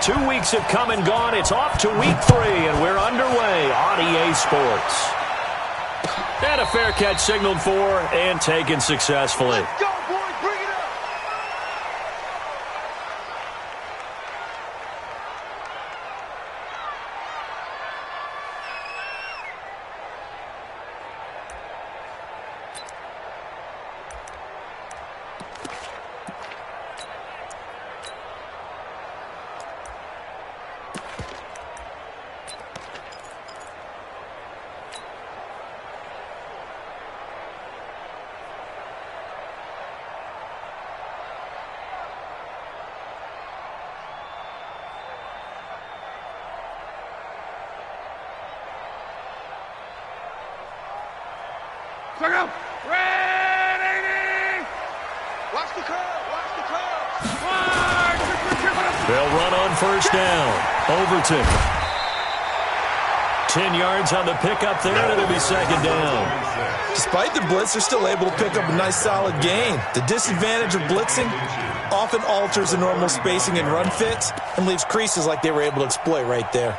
2 weeks have come and gone. It's off to week 3, and we're underway on EA Sports. And a fair catch signaled for and taken successfully. Let's go, boys. Bring it up. Check out. Ready. Watch the curve. Watch the curve. They'll run on first down. Overton. 10 yards on the pickup there, and it'll be second down. Despite the blitz, they're still able to pick up a nice solid gain. The disadvantage of blitzing often alters the normal spacing and run fits and leaves creases like they were able to exploit right there.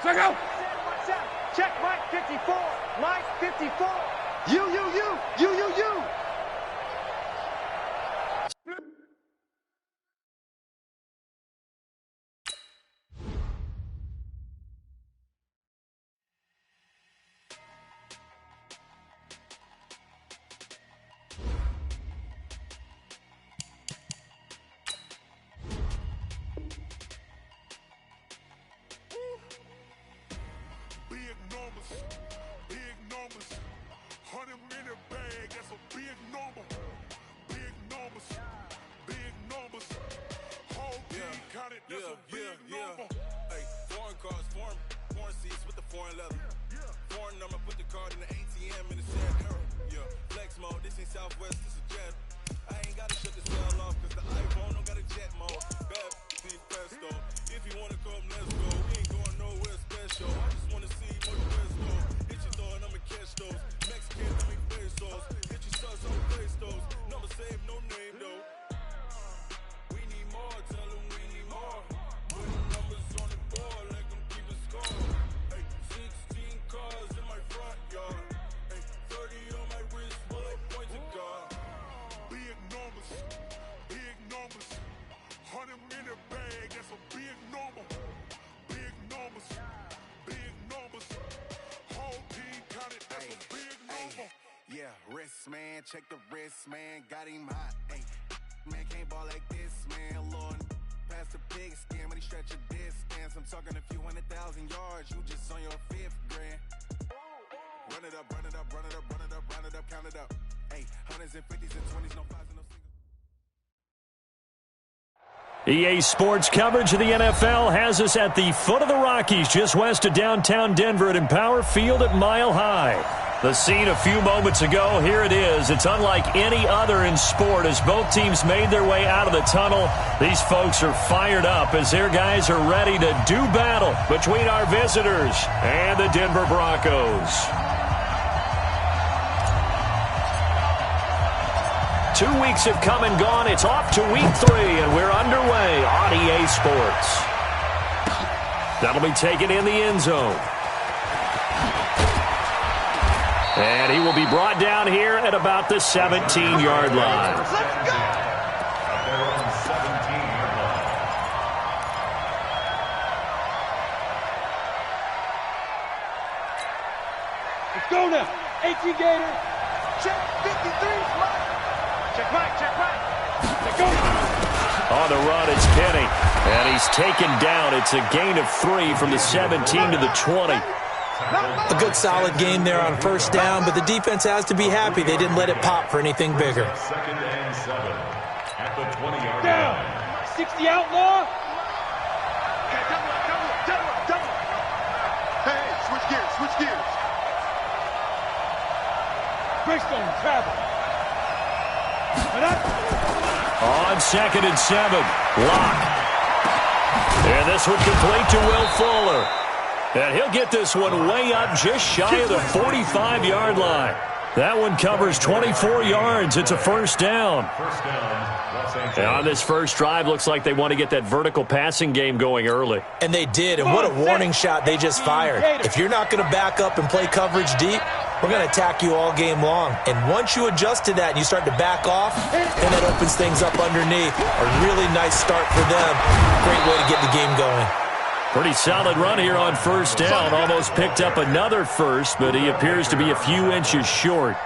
Check out. Check Mike 54. Mike 54. You. Big numbers, 100 minute bag, that's a big number. Big numbers, whole team counted, that's a big number. Hey, foreign cars, foreign seats with the foreign leather. Foreign number, put the card in the ATM in the sad era. Yeah, flex mode, this ain't Southwest, this is Jet. I ain't gotta shut the cell off, cause the iPhone don't got a jet mode. Bad team pesto, if you wanna come, let's go. We ain't going nowhere special, I just wanna see what the rest go. Hit your thought, I'ma catch those. Mexican, let me pesos. Hit your sus, I'ma place those. Number save, no name though. We need more, tell them we need more. Putting numbers on the board like I'm keeping score. Hey, 16 cars in my front yard. Hey, 30 on my wrist while I point to God. Big numbers, 100 minute bag, that's a big number. Big numbers, whole team counted, that's a big number. Yeah, wrist man, check the wrist man, got him hot. Ay, man can't ball like this, man. Lord, past the pig skin when he stretch a distance. I'm talking a few 100,000 yards, you just on your 5th grand. Run it up, count it up. Ay, hundreds and 50s and 20s, no 5s and no singles. EA Sports coverage of the NFL has us at the foot of the Rockies, just west of downtown Denver at Empower Field at Mile High. The scene a few moments ago, here it is. It's unlike any other in sport as both teams made their way out of the tunnel. These folks are fired up as their guys are ready to do battle between our visitors and the Denver Broncos. 2 weeks have come and gone. It's off to week 3, and we're underway on EA Sports. That'll be taken in the end zone. And he will be brought down here at about the 17-yard line. Let's go! Let's go now. 18 Gator. Check 53, Mike. Check Mike, check Mike. Let's go. On the run, it's Penny. And he's taken down. It's a gain of 3 from the 17 to the 20. A good solid game there on first down, but the defense has to be happy they didn't let it pop for anything bigger. Second and 7 at the 20-yard Down. line. 60 outlaw. Okay, double. Hey, switch gears. Greystone travel. And up. On 2nd and 7, Lock. And this one complete to Will Fuller. And he'll get this one way up just shy of the 45-yard line. That one covers 24 yards. It's a first down. First down, Los Angeles. And on this first drive, looks like they want to get that vertical passing game going early. And they did, and what a warning shot they just fired. If you're not going to back up and play coverage deep, we're going to attack you all game long. And once you adjust to that and you start to back off, then that opens things up underneath. A really nice start for them. Great way to get the game going. Pretty solid run here on first down. Almost picked up another first, but he appears to be a few inches short.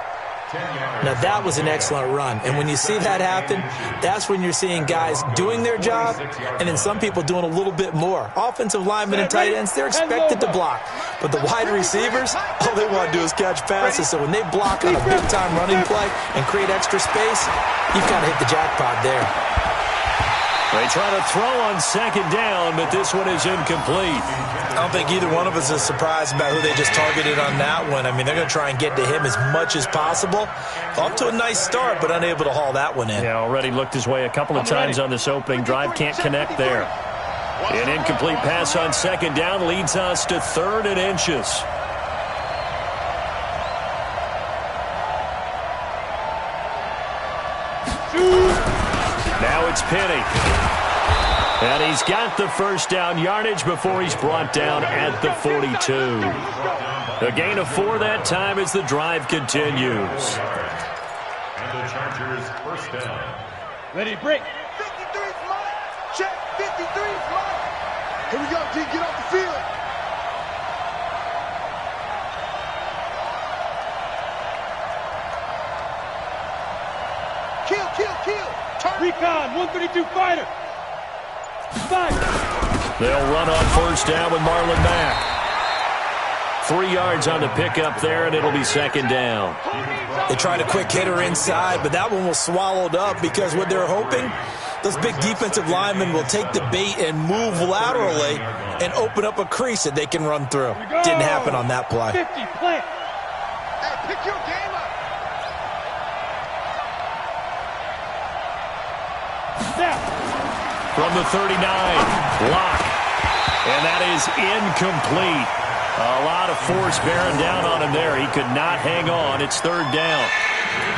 Now, that was an excellent run. And when you see that happen, that's when you're seeing guys doing their job and then some people doing a little bit more. Offensive linemen and tight ends, they're expected to block. But the wide receivers, all they want to do is catch passes. So when they block on a big-time running play and create extra space, you've got to hit the jackpot there. They try to throw on 2nd down, but this one is incomplete. I don't think either one of us is surprised about who they just targeted on that one. I mean, they're going to try and get to him as much as possible. Off to a nice start, but unable to haul that one in. Yeah, already looked his way a couple of times on this opening drive. Can't connect there. An incomplete pass on 2nd down leads us to 3rd and inches. Now it's Penny. And he's got the first down yardage before he's brought down at the 42. A gain of 4 that time as the drive continues. And the Chargers first down. Ready, break. 53's Mike. Check 53's Mike. Here we go, G. Get off the field. Kill. Turn. Recon, 132 fighter. 5. They'll run on first down with Marlon Mack. 3 yards on the pickup there, and it'll be 2nd down. They tried a quick hitter inside, but that one was swallowed up because what they're hoping, those big defensive linemen will take the bait and move laterally and open up a crease that they can run through. Didn't happen on that play. 50, plant. Hey, pick your game up. Snap. From the 39, Lock. And that is incomplete. A lot of force bearing down on him there. He could not hang on. It's 3rd down.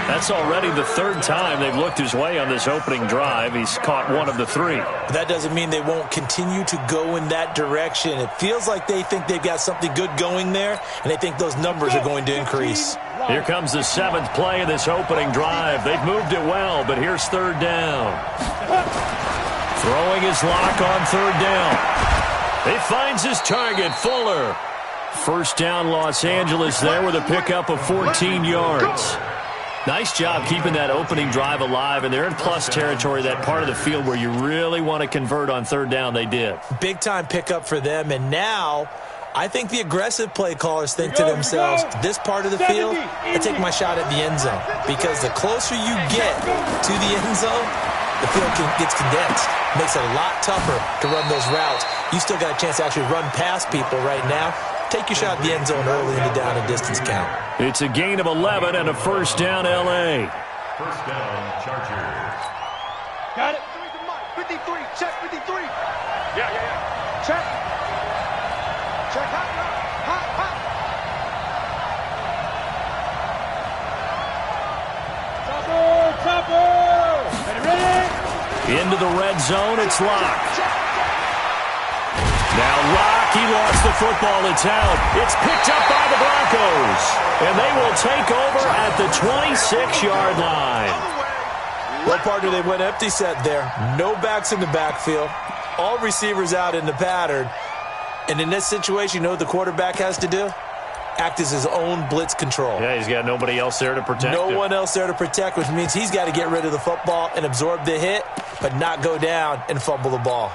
That's already the 3rd time they've looked his way on this opening drive. He's caught 1 of the 3. But that doesn't mean they won't continue to go in that direction. It feels like they think they've got something good going there, and they think those numbers are going to increase. Here comes the 7th play of this opening drive. They've moved it well, but here's 3rd down. Throwing his Lock on 3rd down. He finds his target, Fuller. First down, Los Angeles there with a pickup of 14 yards. Nice job keeping that opening drive alive, and they're in plus territory, that part of the field where you really want to convert on 3rd down. They did. Big-time pickup for them, and now I think the aggressive play callers think to themselves, this part of the field, I take my shot at the end zone. Because the closer you get to the end zone, the field gets condensed. Makes it a lot tougher to run those routes. You still got a chance to actually run past people right now. Take your shot at the end zone early in the down and distance count. It's a gain of 11 and a first down, L.A. First down, Chargers. Got it. 53, check 53. Yeah. Check. Check hot. Chopper. Into the red zone, it's Locke. Now Locke, he lost the football. It's out. It's picked up by the Broncos. And they will take over at the 26-yard line. Well, partner, they went empty set there. No backs in the backfield. All receivers out in the pattern. And in this situation, you know what the quarterback has to do? Act as his own blitz control. Yeah, he's got nobody else there to protect him. No one else there to protect, which means he's got to get rid of the football and absorb the hit, but not go down and fumble the ball.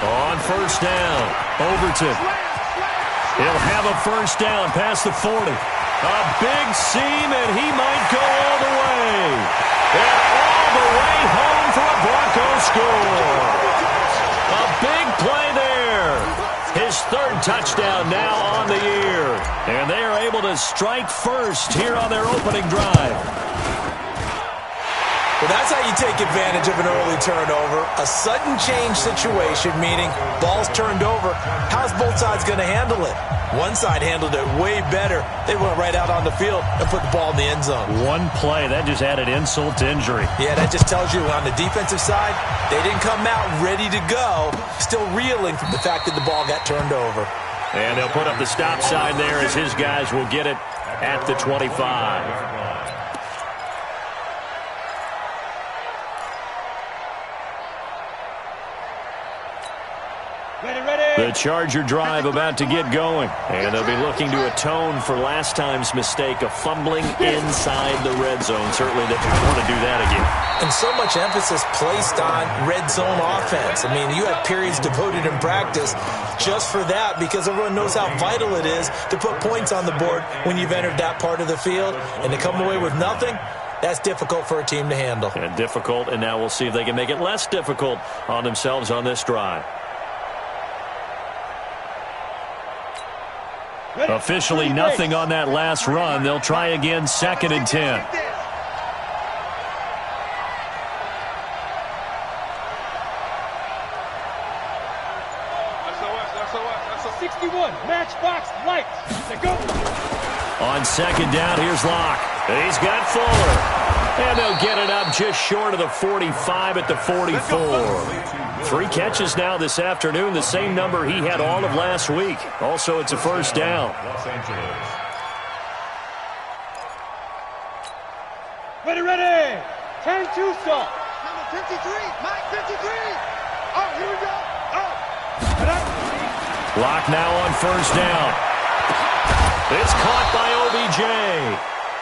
On first down, Overton. He'll have a first down past the 40. A big seam, and he might go all the way. And all the way home for a Broncos score. A big play there. His third touchdown now on the year. And they are able to strike first here on their opening drive. Well, that's how you take advantage of an early turnover. A sudden change situation, meaning ball's turned over. How's both sides going to handle it? One side handled it way better. They went right out on the field and put the ball in the end zone. One play, that just added insult to injury. Yeah, that just tells you on the defensive side, they didn't come out ready to go, still reeling from the fact that the ball got turned over. And they'll put up the stop sign there as his guys will get it at the 25. The Charger drive about to get going. And they'll be looking to atone for last time's mistake of fumbling inside the red zone. Certainly they want to do that again. And so much emphasis placed on red zone offense. I mean, you have periods devoted in practice just for that because everyone knows how vital it is to put points on the board when you've entered that part of the field. And to come away with nothing, that's difficult for a team to handle. And difficult, and now we'll see if they can make it less difficult on themselves on this drive. Officially nothing on that last run. They'll try again, 2nd and 10. SOS. 61, matchbox lights. They go. On 2nd down, here's Locke. He's got Fuller. And they'll get it up just short of the 45 at the 44. 3 catches now this afternoon, the same number he had all of last week. Also, it's a first down. Ready. 10-2 stop. Number 53, Mike 53. Oh, here we go. Locke now on first down. It's caught by OBJ.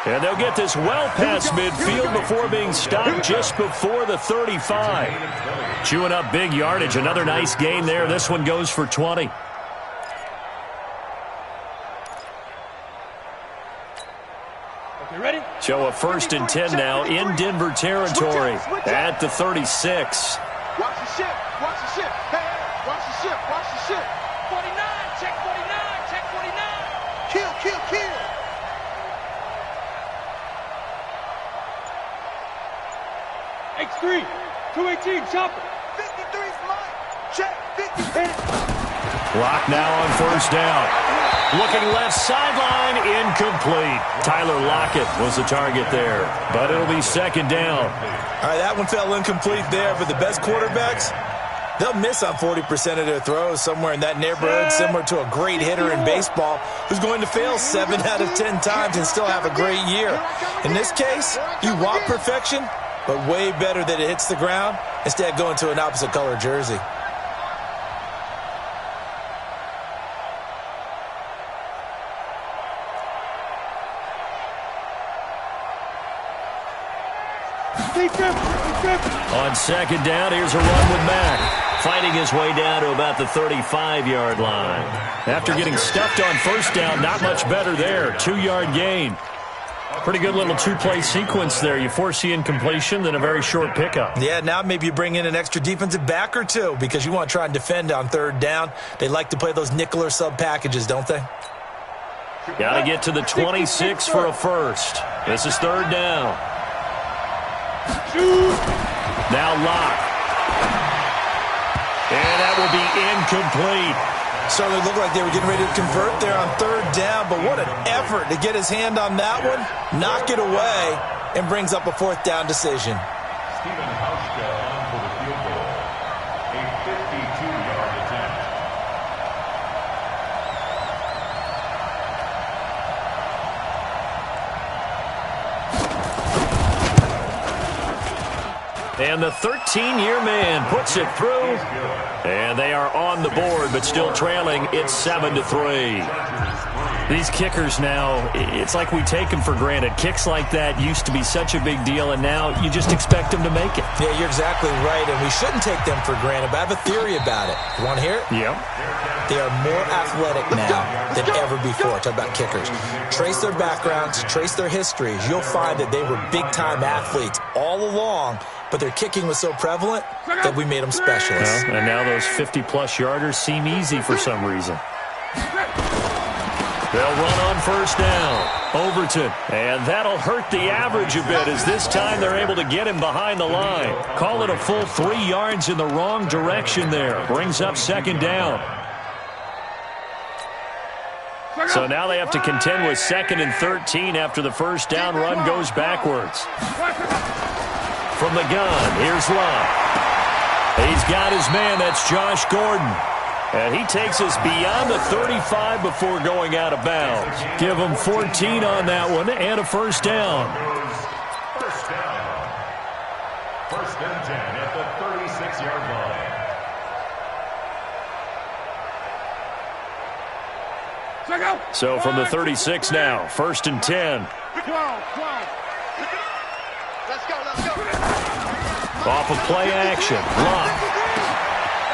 And they'll get this well past midfield before being stopped just before the 35. Chewing up big yardage. Another nice gain there. This one goes for 20. Okay, ready? So a 1st and 10 now in Denver territory at the 36. Watch the ship. Hey, watch the ship. 49, check 49. Kill. X3, 218, chopper. 53's Mike. Check 50. Locke now on first down. Looking left sideline, incomplete. Tyler Lockett was the target there, but it'll be 2nd down. All right, that one fell incomplete there, but the best quarterbacks, they'll miss on 40% of their throws, somewhere in that neighborhood, similar to a great hitter in baseball who's going to fail 7 out of 10 times and still have a great year. In this case, you want perfection, but way better that it hits the ground instead of going to an opposite color jersey. On 2nd down, here's a run with Mack. Fighting his way down to about the 35-yard line. After getting stuffed on first down, not much better there. 2-yard gain. Pretty good little 2-play sequence there. You force the incompletion, then a very short pickup. Yeah, now maybe you bring in an extra defensive back or two because you want to try and defend on 3rd down. They like to play those nickel or sub packages, don't they? Got to get to the 26 for a first. This is third down. Now Locke. And that will be incomplete. Certainly looked like they were getting ready to convert there on third down, but what an effort to get his hand on that one, knock it away, and brings up a fourth down decision. Stephen Hauschka on for the field goal. A 52-yard attempt. And the 13-year man puts it through. And they are on the board, but still trailing. It's 7-3. These kickers now, it's like we take them for granted. Kicks like that used to be such a big deal, and now you just expect them to make it. Yeah, you're exactly right, and we shouldn't take them for granted, but I have a theory about it. You want to hear it? Yeah. They are more athletic now than ever before. Talk about kickers. Trace their backgrounds, trace their histories. You'll find that they were big-time athletes all along, but their kicking was so prevalent that we made them specialists. Well, and now those 50-plus yarders seem easy for some reason. They'll run on first down. Overton. And that'll hurt the average a bit as this time they're able to get him behind the line. Call it a full 3 yards in the wrong direction there. Brings up second down. So now they have to contend with 2nd and 13 after the first down run goes backwards. From the gun, here's Love. He's got his man, that's Josh Gordon. And he takes us beyond the 35 before going out of bounds. Give him 14 on that one and a first down. First down. 1st and 10 at the 36-yard line. So from the 36 now, 1st and 10. Let's go, let's go. Off of play action, Locke.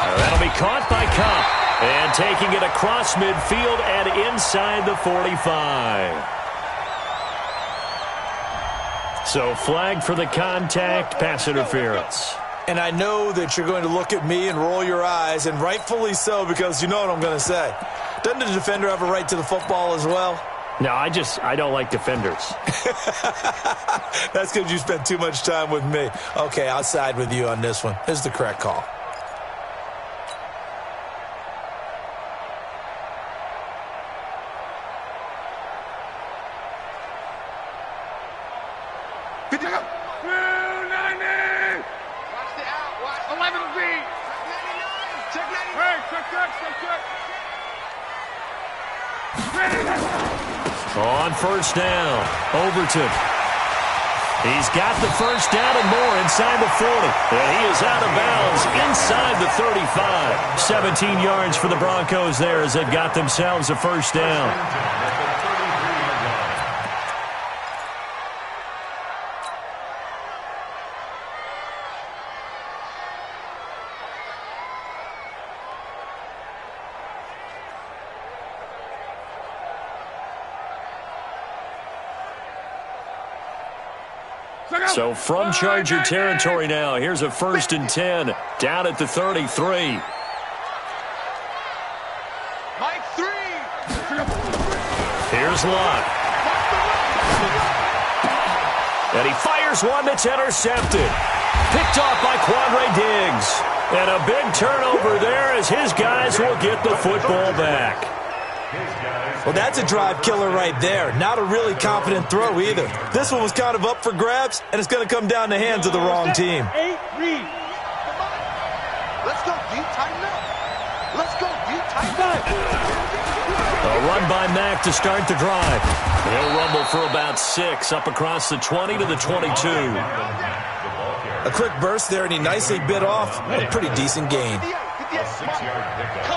That'll be caught by Cup. And taking it across midfield and inside the 45. So flag for the contact, pass interference. And I know that you're going to look at me and roll your eyes, and rightfully so, because you know what I'm going to say. Doesn't the defender have a right to the football as well? No, I don't like defenders. That's because you spent too much time with me. Okay, I'll side with you on this one. This is the correct call. On first down, Overton. He's got the first down and more inside the 40. And he is out of bounds inside the 35. 17 yards for the Broncos there as they've got themselves a first down. So from Charger territory now, here's a 1st and 10 down at the 33. Mike 3. Here's Locke. And he fires one that's intercepted. Picked off by Quandre Diggs. And a big turnover there as his guys will get the football back. Well, that's a drive killer right there. Not a really confident throw either. This one was kind of up for grabs, and it's going to come down the hands of the wrong team. 8-3. Let's go deep, tighten up. Let's go deep, tighten up. A run by Mack to start the drive. He'll rumble for about 6 up across the 20 to the 22. A quick burst there, and he nicely bit off. A pretty decent gain. 6-yard pickup.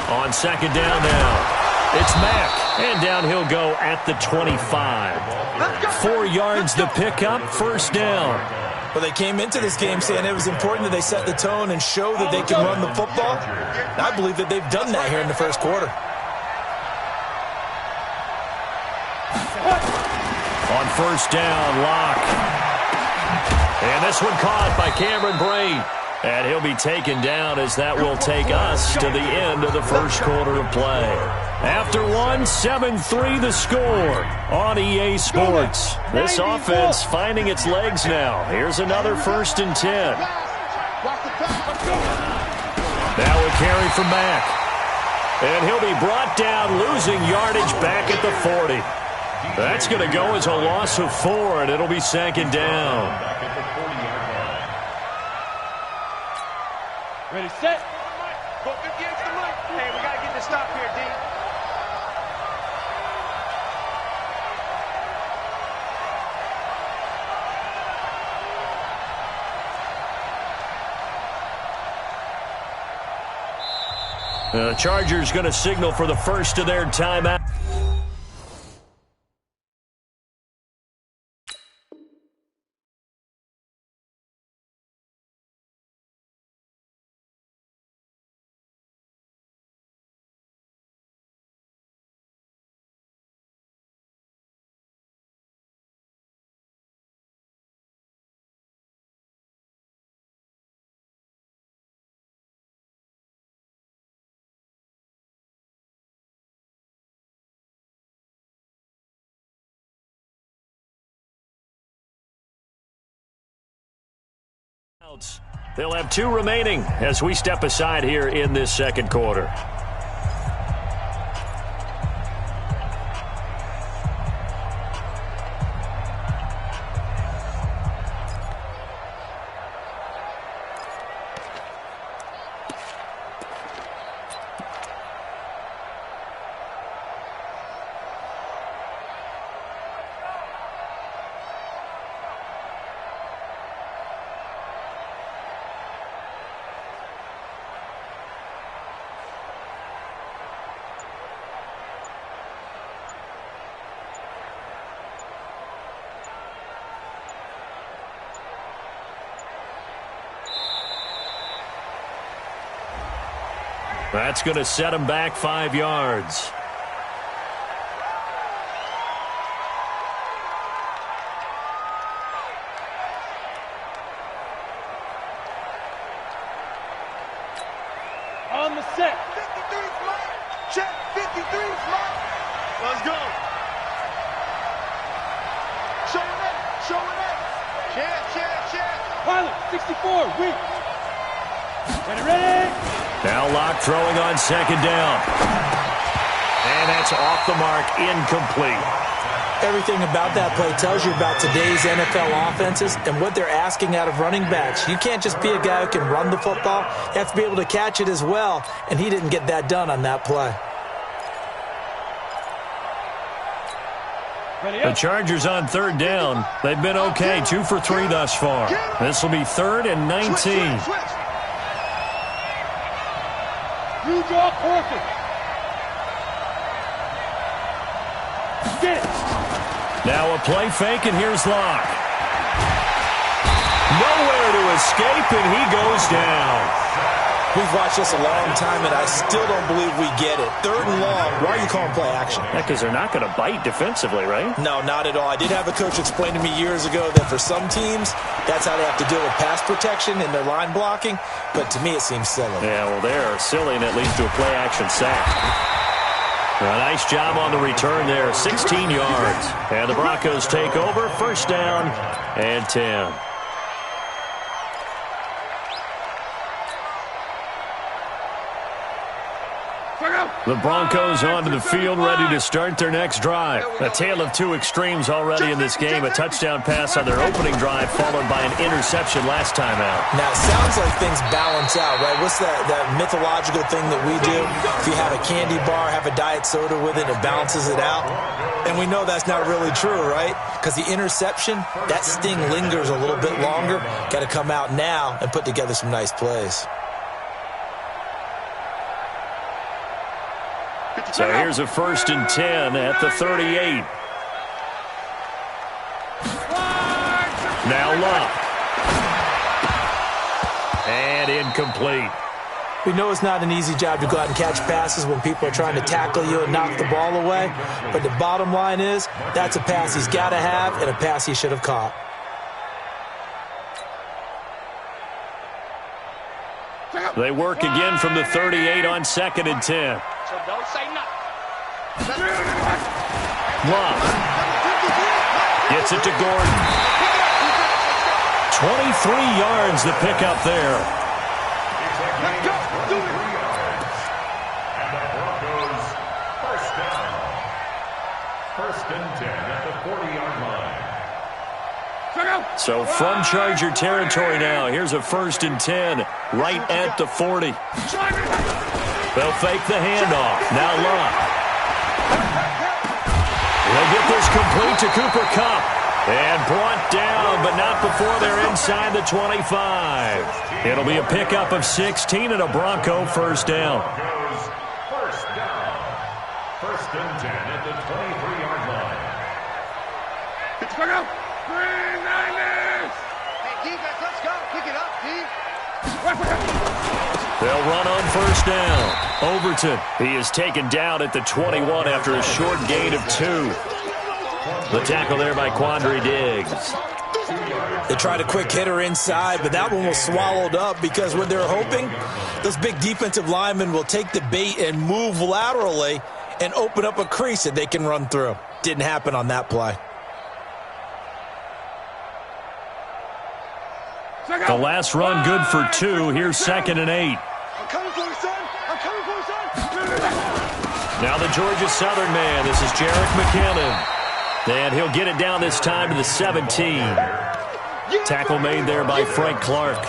On second down now, it's Mack. And down he'll go at the 25. 4 yards the pickup, first down. Well, they came into this game saying it was important that they set the tone and show that they can run the football. And I believe that they've done that here in the first quarter. On first down, Locke. And this one caught by Cameron Brate. And he'll be taken down as that will take us to the end of the first quarter of play. After one, 7-3 the score on EA Sports. This offense finding its legs now. Here's another 1st and 10. Now a carry from Mack. And he'll be brought down, losing yardage back at the 40. That's going to go as a loss of 4, and it'll be 2nd down. Ready, set. Go 50 extra money. Hey, we got to get this stop here, D. The Chargers going to signal for the first of their timeout. They'll have 2 remaining as we step aside here in this 2nd quarter. That's going to set him back 5 yards. On the set. 53 flat. Check. 53 flat. Let's go. Show it up. Show it up. Check. Pilot, 64, weak. Ready. Now Locke throwing on 2nd down. And that's off the mark, incomplete. Everything about that play tells you about today's NFL offenses and what they're asking out of running backs. You can't just be a guy who can run the football. You have to be able to catch it as well, and he didn't get that done on that play. The Chargers on 3rd down. They've been okay, 2 for 3 thus far. This will be 3rd and 19. You draw perfect. Get it. Now a play fake, and here's Locke. Nowhere to escape, and he goes down. We've watched this a long time, and I still don't believe we get it. 3rd and long. Why are you calling play action? Yeah, because they're not going to bite defensively, right? No, not at all. I did have a coach explain to me years ago that for some teams, that's how they have to deal with pass protection and their line blocking. But to me, it seems silly. Yeah, well, they're silly, and it leads to a play-action sack. A nice job on the return there, 16 yards. And the Broncos take over, 1st down and 10. The Broncos onto the field, ready to start their next drive. A tale of 2 extremes already in this game. A touchdown pass on their opening drive, followed by an interception last time out. Now, it sounds like things balance out, right? What's that mythological thing that we do? If you have a candy bar, have a diet soda with it, it balances it out. And we know that's not really true, right? Because the interception, that sting lingers a little bit longer. Got to come out now and put together some nice plays. So here's a 1st and 10 at the 38. Now Locke. And incomplete. We know it's not an easy job to go out and catch passes when people are trying to tackle you and knock the ball away. But the bottom line is, that's a pass he's got to have and a pass he should have caught. They work again from the 38 on 2nd and 10. So don't say nothing. Love. Gets it to Gordon. 23 yards the pickup there. Let's go. Do it. And the Broncos first down. First and 10 at the 40-yard line. So from Charger territory now, here's a first and 10 right at the 40. They'll fake the handoff. Now Love. They'll get this complete to Cooper Kupp. And brought down, but not before they're inside the 25. It'll be a pickup of 16 and a Bronco first down. First down. First and 10 at the 23-yard line. Hey, defense, let's go. Pick it up, D. They'll run on first down. Overton, he is taken down at the 21 after a short gain of 2. The tackle there by Quandre Diggs. They tried a quick hitter inside, but that one was swallowed up because what they're hoping, those big defensive linemen will take the bait and move laterally and open up a crease that they can run through. Didn't happen on that play. The last run good for 2. Here's 2nd and 8. I'm coming for you, son. I'm coming for you, son. Now the Georgia Southern man. This is Jerick McKinnon. And he'll get it down this time to the 17. Tackle made there by Frank Clark.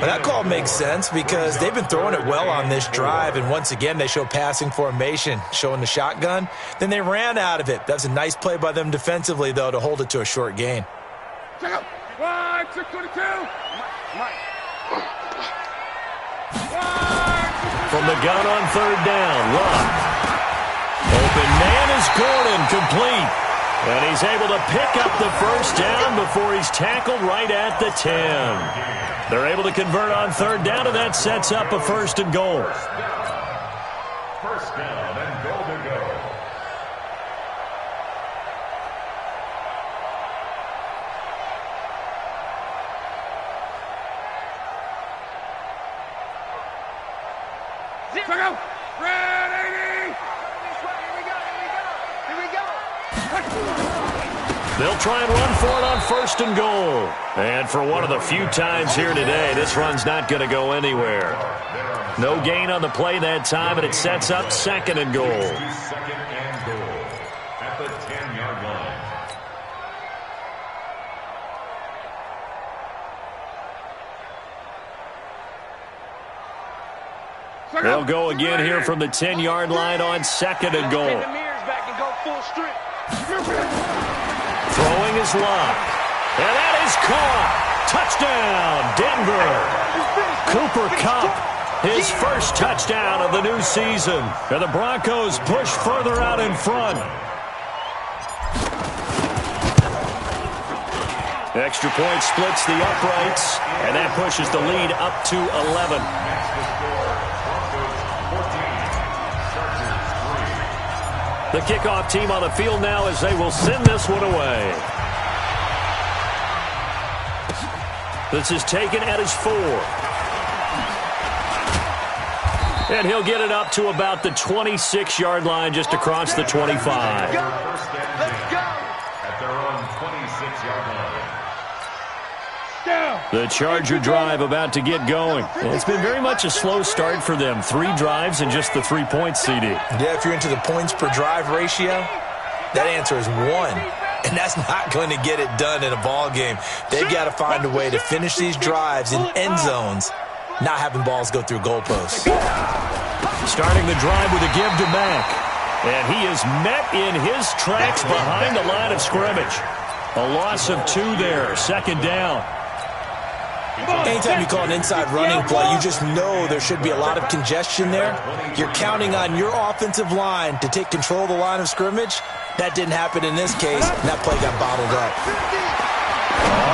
But that call makes sense because they've been throwing it well on this drive, and once again they show passing formation, showing the shotgun. Then they ran out of it. That's a nice play by them defensively, though, to hold it to a short gain. Check out. 622. From the gun on third down, Love. Open man is Gordon, complete. And he's able to pick up the first down before he's tackled right at the 10. They're able to convert on third down, and that sets up a first and goal. First down and goal to go. Check out. Red 80. Here we go. They'll try and run for it on first and goal. And for one of the few times here today, this run's not going to go anywhere. No gain on the play that time, and it sets up 2nd and goal. 2nd and goal at the 10-yard line. They'll go again here from the 10-yard line on 2nd and goal. Take the mirrors back and go full strip. Throwing is Love. And that is caught. Touchdown, Denver. Cooper Kupp, his first touchdown of the new season. And the Broncos push further out in front. Extra point splits the uprights, and that pushes the lead up to 11. The kickoff team on the field now as they will send this one away. This is taken at his 4. And he'll get it up to about the 26-yard line just across the 25. Let's go. At their own 26-yard line. The Charger drive about to get going. It's been very much a slow start for them. 3 drives and just the 3 points, CD. Yeah, if you're into the points per drive ratio, that answer is 1. And that's not going to get it done in a ball game. They've got to find a way to finish these drives in end zones, not having balls go through goalposts. Starting the drive with a give to Mack. And he is met in his tracks behind the line of scrimmage. A loss of 2 there, 2nd down. Anytime you call an inside running play, you just know there should be a lot of congestion there. You're counting on your offensive line to take control of the line of scrimmage. That didn't happen in this case, and that play got bottled up.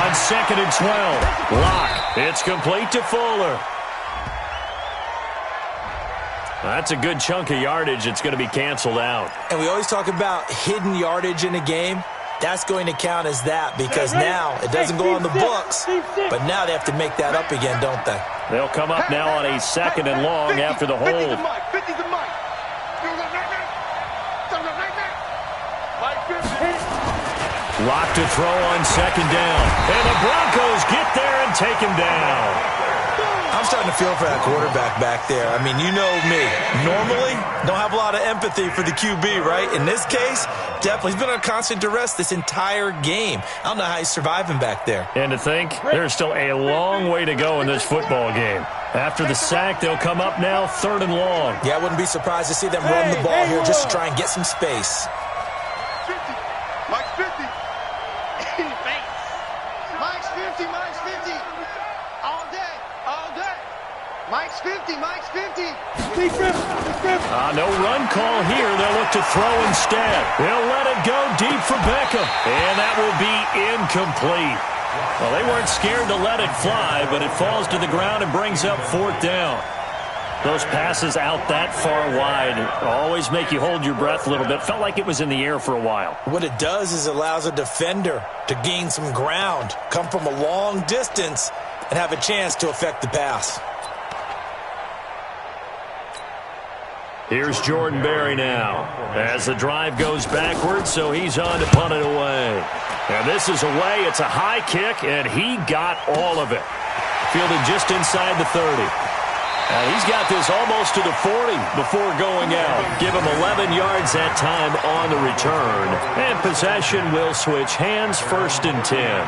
On 2nd and 12, Locke. It's complete to Fuller. That's a good chunk of yardage. It's going to be canceled out. And we always talk about hidden yardage in a game. That's going to count as that because now it doesn't go on the books, but now they have to make that up again, don't they? They'll come up now on a 2nd and long after the hold. Locked to throw on second down. And the Broncos get there and take him down. I'm starting to feel for that quarterback back there. I mean, you know me. Normally, don't have a lot of empathy for the QB, right? In this case, definitely. He's been on constant duress this entire game. I don't know how he's surviving back there. And to think, there's still a long way to go in this football game. After the sack, they'll come up now 3rd and long. Yeah, I wouldn't be surprised to see them run the ball here just to try and get some space. 50. Mike's 50. Mike's 50. Mike's 50. All day. All day. Mike's 50. Mike's 50. No run call here. They'll look to throw instead. They'll let it go deep for Beckham. And that will be incomplete. Well, they weren't scared to let it fly, but it falls to the ground and brings up 4th down. Those passes out that far wide always make you hold your breath a little bit. Felt like it was in the air for a while. What it does is it allows a defender to gain some ground, come from a long distance, and have a chance to affect the pass. Here's Jordan Berry now as the drive goes backwards, so he's on to punt it away. And this is away. It's a high kick, and he got all of it. Fielded just inside the 30. He's got this almost to the 40 before going out. Give him 11 yards that time on the return. And possession will switch hands, 1st and 10.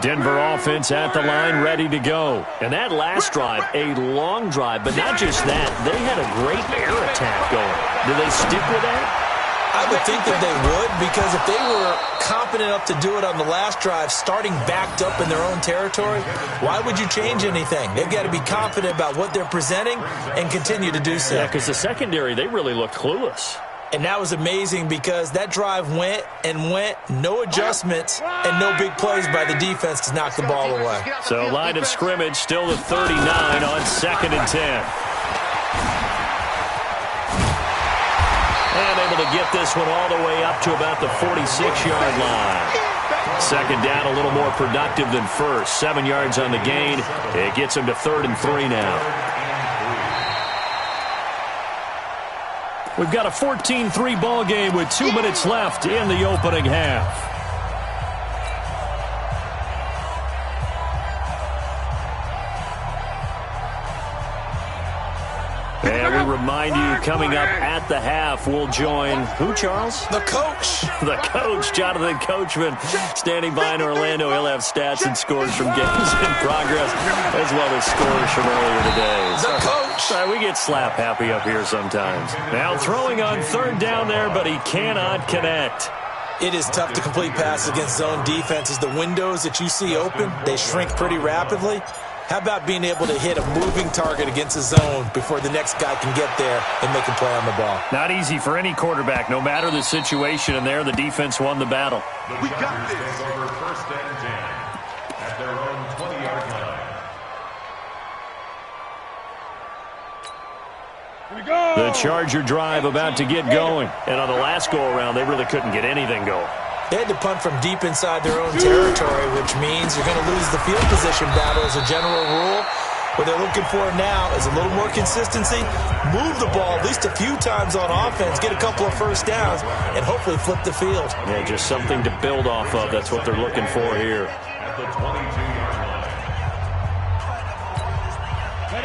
Denver offense at the line, ready to go. And that last drive, a long drive, but not just that. They had a great air attack going. Do they stick with that? I would think that they would, because if they were confident enough to do it on the last drive, starting backed up in their own territory, why would you change anything? They've got to be confident about what they're presenting and continue to do so. Yeah, because the secondary, they really looked clueless. And that was amazing because that drive went and went, no adjustments and no big plays by the defense to knock the ball away. So line of scrimmage still the 39 on 2nd and 10. And able to get this one all the way up to about the 46-yard line. Second down a little more productive than first. 7 yards on the gain. It gets him to 3rd and 3 now. We've got a 14-3 ball game with 2 minutes left in the opening half. And we remind you, coming up at the half, we'll join who, Charles? The coach. The coach, Jonathan Coachman, standing by in Orlando. He'll have stats and scores from games in progress, as well as scores from earlier today. The coach. We get slap happy up here sometimes. Now throwing on 3rd down there, but he cannot connect. It is tough to complete passes against zone defenses. The windows that you see open, they shrink pretty rapidly. How about being able to hit a moving target against a zone before the next guy can get there and make a play on the ball? Not easy for any quarterback, no matter the situation, and there the defense won the battle. We got this. Over 1st and 10 at their own 20-yard line. Here we go. The Charger drive about to get going. And on the last go-around, they really couldn't get anything going. They had to punt from deep inside their own territory, which means you're going to lose the field position battle as a general rule. What they're looking for now is a little more consistency, move the ball at least a few times on offense, get a couple of first downs, and hopefully flip the field. Yeah, just something to build off of. That's what they're looking for here. At the 22-yard line.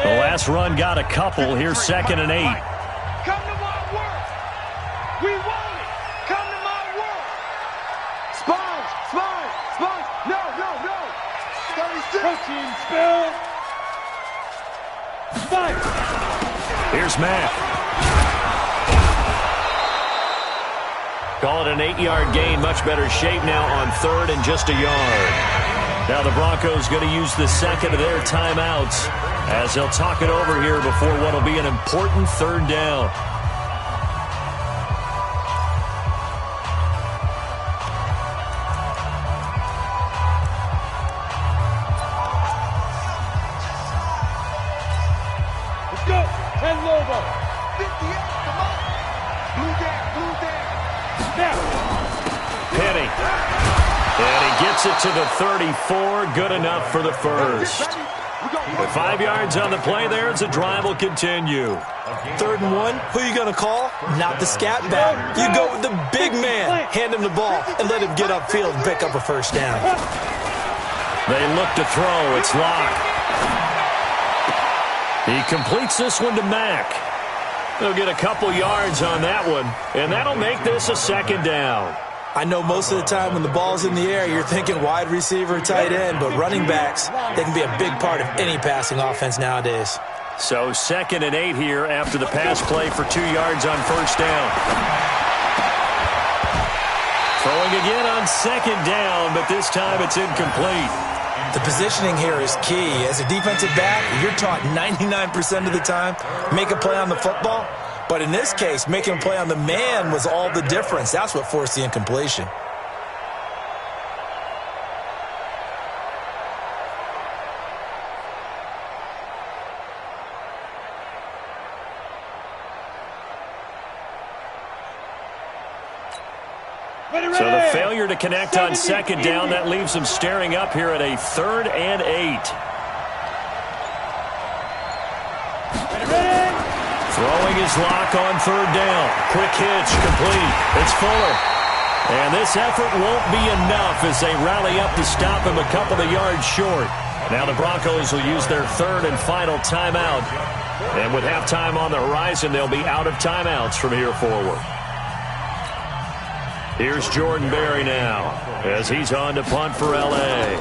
The last run got a couple. Here's 2nd and 8. Come to my world. We want it. Come to my world. Sponge, sponge, sponge. No, no, no. 36. Protein spill. Fight. Here's Mack. Call it an 8-yard gain. Much better shape now on 3rd and just a yard. Now the Broncos going to use the second of their timeouts as they'll talk it over here before what will be an important 3rd down. Let's go. 10 Lobo. 58, come on. Blue down, blue down. Now. Penny. And he gets it to the 34. Good enough for the first. With 5 yards on the play there, as the drive will continue. 3rd and 1, who are you going to call? Not the scat back. You go with the big man. Hand him the ball and let him get upfield and pick up a first down. They look to throw. It's Locke. He completes this one to Mack. They'll get a couple yards on that one, and that'll make this a 2nd down. I know most of the time when the ball's in the air, you're thinking wide receiver, tight end, but running backs, they can be a big part of any passing offense nowadays. So 2nd and 8 here after the pass play for 2 yards on 1st down. Throwing again on 2nd down, but this time it's incomplete. The positioning here is key. As a defensive back, you're taught 99% of the time, make a play on the football. But in this case, making a play on the man was all the difference. That's what forced the incompletion. So the failure to connect on 2nd down, that leaves them staring up here at a 3rd and 8. Throwing his Lock on 3rd down. Quick hitch, complete. It's Fuller. And this effort won't be enough as they rally up to stop him a couple of yards short. Now the Broncos will use their 3rd and final timeout. And with halftime on the horizon, they'll be out of timeouts from here forward. Here's Jordan Berry now as he's on to punt for L.A.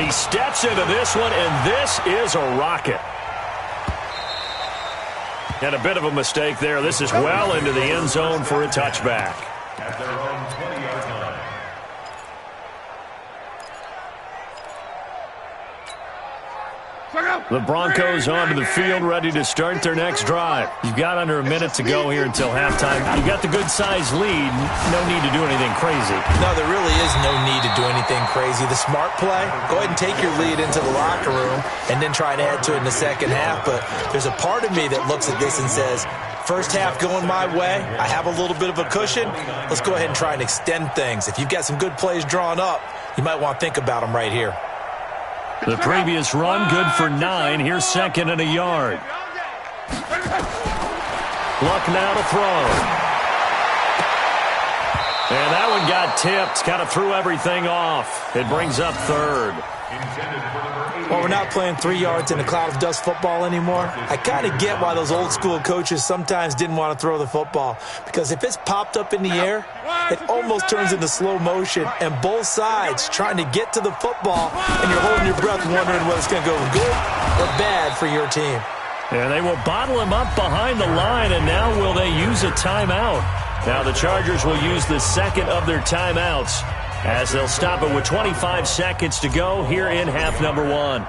He steps into this one, and this is a rocket. And a bit of a mistake there. This is well into the end zone for a touchback. At their own 20-yard line. The Broncos onto the field, ready to start their next drive. You've got under a minute to go here until halftime. You've got the good-sized lead. No need to do anything crazy. No, there really is no need to do anything crazy. The smart play, go ahead and take your lead into the locker room and then try and add to it in the second half. But there's a part of me that looks at this and says, first half going my way, I have a little bit of a cushion. Let's go ahead and try and extend things. If you've got some good plays drawn up, you might want to think about them right here. The previous run, good for 9. Here's 2nd and a yard. Luck now to throw. And that one got tipped. Kind of threw everything off. It brings up 3rd. Well, we're not playing 3 yards in a cloud of dust football anymore. I kind of get why those old school coaches sometimes didn't want to throw the football. Because if it's popped up in the air, it almost turns into slow motion. And both sides trying to get to the football, and you're holding your breath wondering whether it's going to go good or bad for your team. And they will bottle him up behind the line, and now will they use a timeout? Now the Chargers will use the 2nd of their timeouts, as they'll stop it with 25 seconds to go here in half number 1.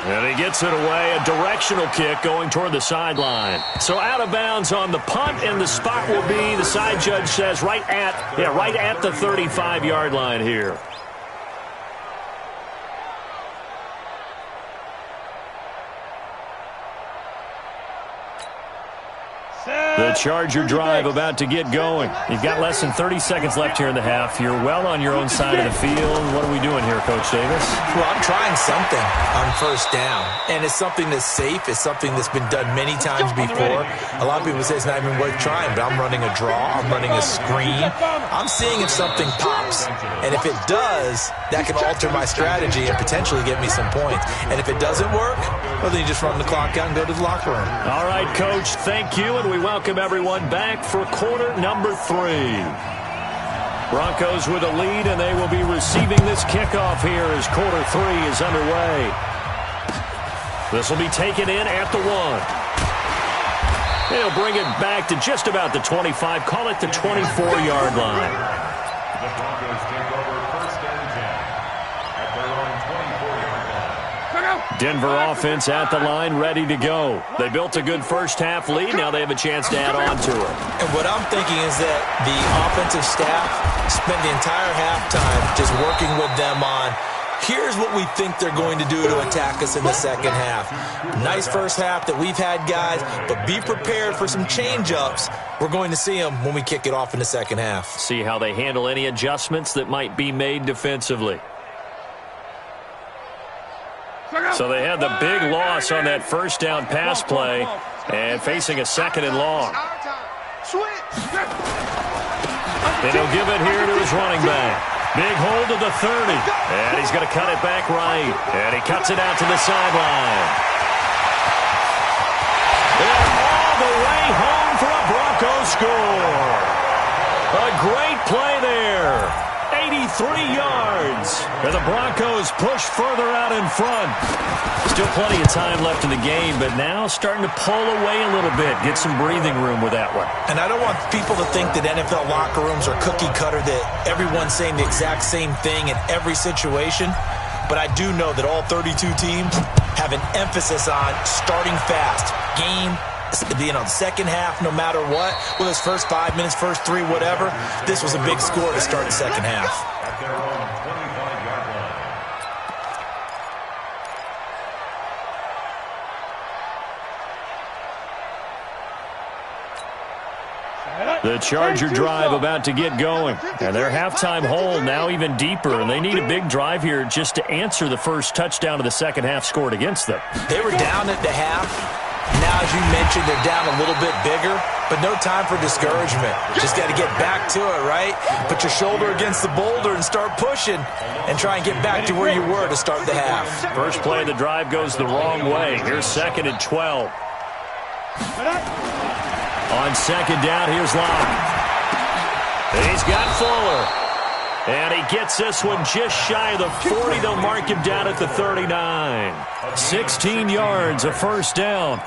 And he gets it away, a directional kick going toward the sideline. So out of bounds on the punt, and the spot will be, the side judge says, right at the 35-yard line here. The Charger drive about to get going. You've got less than 30 seconds left here in the half. You're well on your own side of the field. What are we doing here, Coach Davis? Well, I'm trying something on 1st down. And it's something that's safe. It's something that's been done many times before. A lot of people say it's not even worth trying, but I'm running a draw. I'm running a screen. I'm seeing if something pops. And if it does, that can alter my strategy and potentially get me some points. And if it doesn't work, well, then you just run the clock out and go to the locker room. All right, Coach, thank you, and we welcome everyone back for quarter number 3. Broncos with a lead, and they will be receiving this kickoff here as quarter 3 is underway. This will be taken in at the 1. They'll bring it back to just about the 25, call it the 24-yard line. The Broncos take over 1st and 10 at their own 24-yard line. Denver offense at the line, ready to go. They built a good first half lead. Now they have a chance to add on to it. And what I'm thinking is that the offensive staff spent the entire halftime just working with them on, here's what we think they're going to do to attack us in the second half. Nice first half that we've had, guys, but be prepared for some change-ups. We're going to see them when we kick it off in the second half. See how they handle any adjustments that might be made defensively. So they had the big loss on that first down pass play and facing a 2nd and long. And he'll give it here to his running back. Big hold of the 30. And he's going to cut it back right. And he cuts it out to the sideline. And all the way home for a Broncos score. A great play there. 83 yards. And the Broncos push further out in front. Still plenty of time left in the game, but now starting to pull away a little bit. Get some breathing room with that one. And I don't want people to think that NFL locker rooms are cookie cutter, that everyone's saying the exact same thing in every situation. But I do know that all 32 teams have an emphasis on starting fast. The second half, no matter what, whether it's first 5 minutes, first 3, whatever, this was a big score to start the second half. At their own 25-yard line. The Charger drive about to get going. And their halftime hole now even deeper. And they need a big drive here just to answer the first touchdown of the second half scored against them. They were down at the half. Now, as you mentioned, they're down a little bit bigger, but no time for discouragement. Just got to get back to it, right? Put your shoulder against the boulder and start pushing and try and get back to where you were to start the half. First play of the drive goes the wrong way. Here's 2nd and 12. On 2nd down, here's Locke. And he's got Fuller. And he gets this one just shy of the 40. They'll mark him down at the 39. 16 yards, a first down.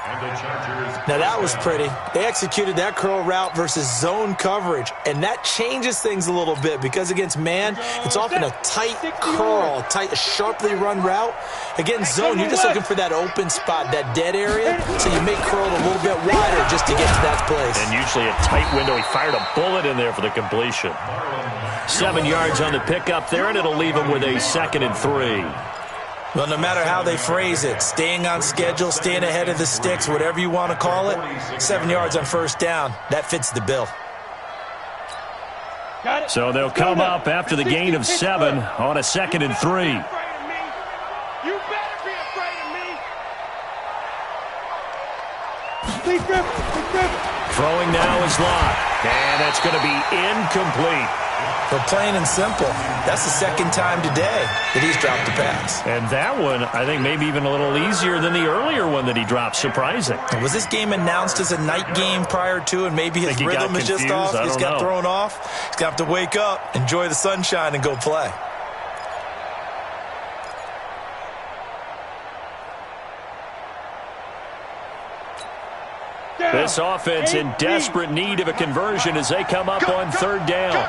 Now that was pretty. They executed that curl route versus zone coverage, and that changes things a little bit because against man, it's often a tight curl, a sharply run route. Against zone, you're just looking for that open spot, that dead area, so you make curl a little bit wider just to get to that place. And usually a tight window. He fired a bullet in there for the completion. 7 yards on the pickup there, and it'll leave him with a 2nd and 3. Well, no matter how they phrase it, staying on schedule, staying ahead of the sticks, whatever you want to call it, 7 yards on first down, that fits the bill. So they'll come up after the gain of 7 on a 2nd and 3. You better be afraid of me. Throwing now is Locke, and that's going to be incomplete. But plain and simple, that's the second time today that he's dropped a pass. And that one, I think, maybe even a little easier than the earlier one that he dropped. Surprising. Was this game announced as a night game prior to, and maybe his rhythm is just off? He's got thrown off. He's going to have to wake up, enjoy the sunshine, and go play. This offense in desperate need of a conversion as they come up on 3rd down.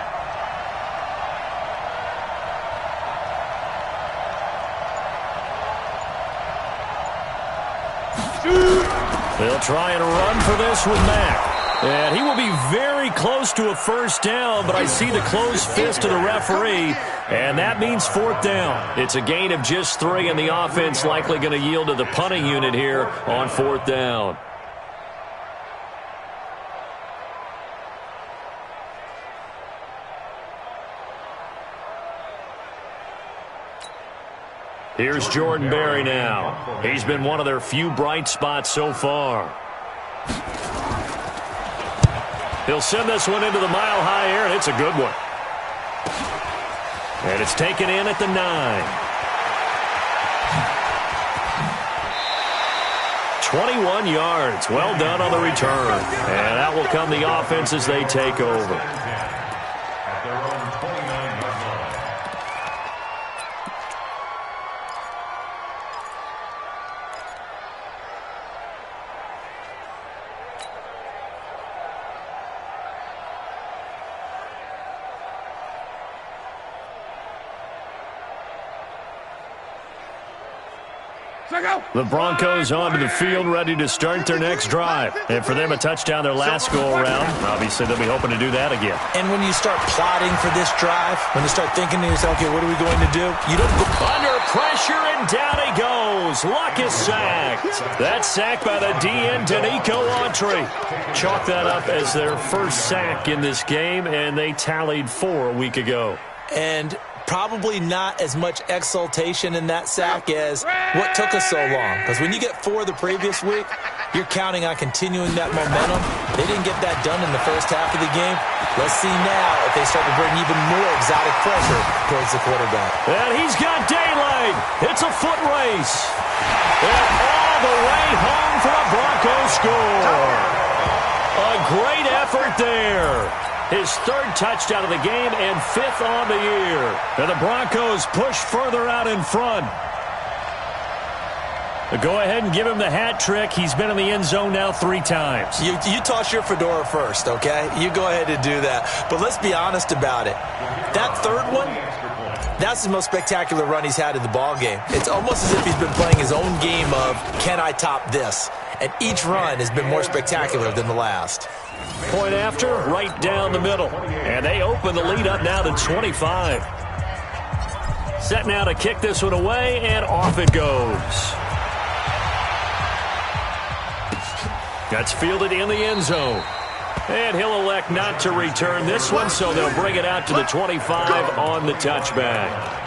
They'll try and run for this with Mack. And he will be very close to a first down, but I see the closed fist of the referee, and that means 4th down. It's a gain of just 3, and the offense likely going to yield to the punting unit here on 4th down. Here's Jordan Berry now. He's been one of their few bright spots so far. He'll send this one into the mile-high air, and it's a good one. And it's taken in at the 9. 21 yards. Well done on the return. And that will come the offense as they take over. At their own 29-yard line. The Broncos onto the field, ready to start their next drive. And for them, a touchdown their last go-around. Obviously, they'll be hoping to do that again. And when you start plotting for this drive, when you start thinking to yourself, okay, what are we going to do? You don't go under pressure, and down he goes. Luck is sacked. That's sacked by the DN, Danico Autry. Chalk that up as their first sack in this game, and they tallied 4 a week ago. And probably not as much exultation in that sack as what took us so long. Because when you get 4 the previous week, you're counting on continuing that momentum. They didn't get that done in the first half of the game. Let's see now if they start to bring even more exotic pressure towards the quarterback. And he's got daylight. It's a foot race. And all the way home for a Broncos score. A great effort there. His 3rd touchdown of the game and 5th on the year. And the Broncos push further out in front. Go ahead and give him the hat trick. He's been in the end zone now 3 times. You toss your fedora first, okay? You go ahead and do that. But let's be honest about it. That 3rd one, that's the most spectacular run he's had in the ballgame. It's almost as if he's been playing his own game of, can I top this? And each run has been more spectacular than the last. Point after, right down the middle. And they open the lead up now to 25. Set now to kick this one away, and off it goes. That's fielded in the end zone. And he'll elect not to return this one, so they'll bring it out to the 25 on the touchback.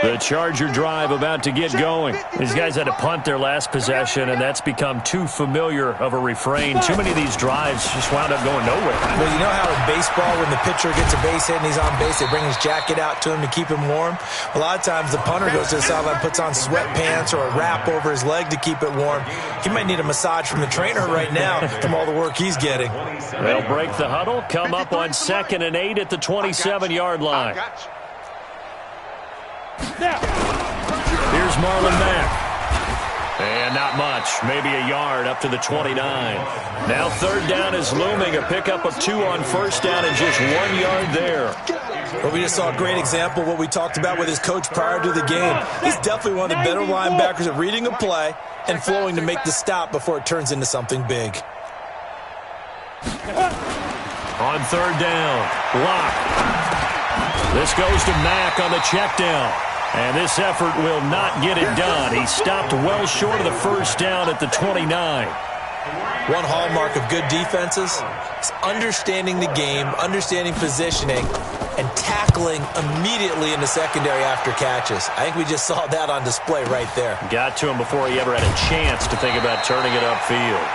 The Charger drive about to get going. These guys had to punt their last possession, and that's become too familiar of a refrain. Too many of these drives just wound up going nowhere. Well, you know how in baseball, when the pitcher gets a base hit and he's on base, they bring his jacket out to him to keep him warm? A lot of times the punter goes to the sideline, puts on sweatpants or a wrap over his leg to keep it warm. He might need a massage from the trainer right now from all the work he's getting. They'll break the huddle, come up on 2nd and 8 at the 27-yard line. Here's Marlon Mack. And not much, maybe a yard up to the 29. Now 3rd down is looming, a pickup of 2 on 1st down and just 1 yard there. Well, we just saw a great example of what we talked about with his coach prior to the game. He's definitely one of the better linebackers at reading a play and flowing to make the stop before it turns into something big. On 3rd down, Locke. This goes to Mack on the check down. And this effort will not get it done. He stopped well short of the 1st down at the 29. One hallmark of good defenses is understanding the game, understanding positioning, and tackling immediately in the secondary after catches. I think we just saw that on display right there. Got to him before he ever had a chance to think about turning it upfield.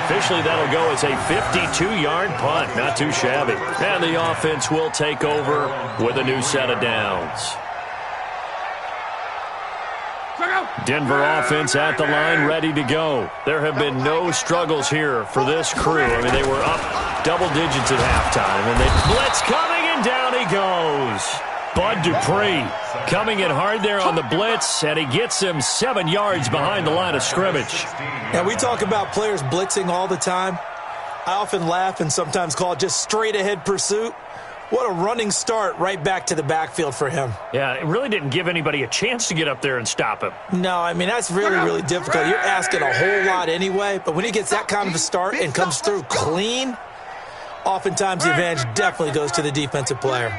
Officially, that'll go as a 52-yard punt. Not too shabby. And the offense will take over with a new set of downs. Denver offense at the line, ready to go. There have been no struggles here for this crew. I mean, they were up double digits at halftime, and they blitz coming, and down he goes. Bud Dupree coming in hard there on the blitz, and he gets him 7 yards behind the line of scrimmage. Now, we talk about players blitzing all the time. I often laugh and sometimes call it just straight-ahead pursuit. What a running start right back to the backfield for him. Yeah, it really didn't give anybody a chance to get up there and stop him. No, I mean, that's really, really difficult. You're asking a whole lot anyway, but when he gets that kind of a start and comes through clean, oftentimes the advantage definitely goes to the defensive player.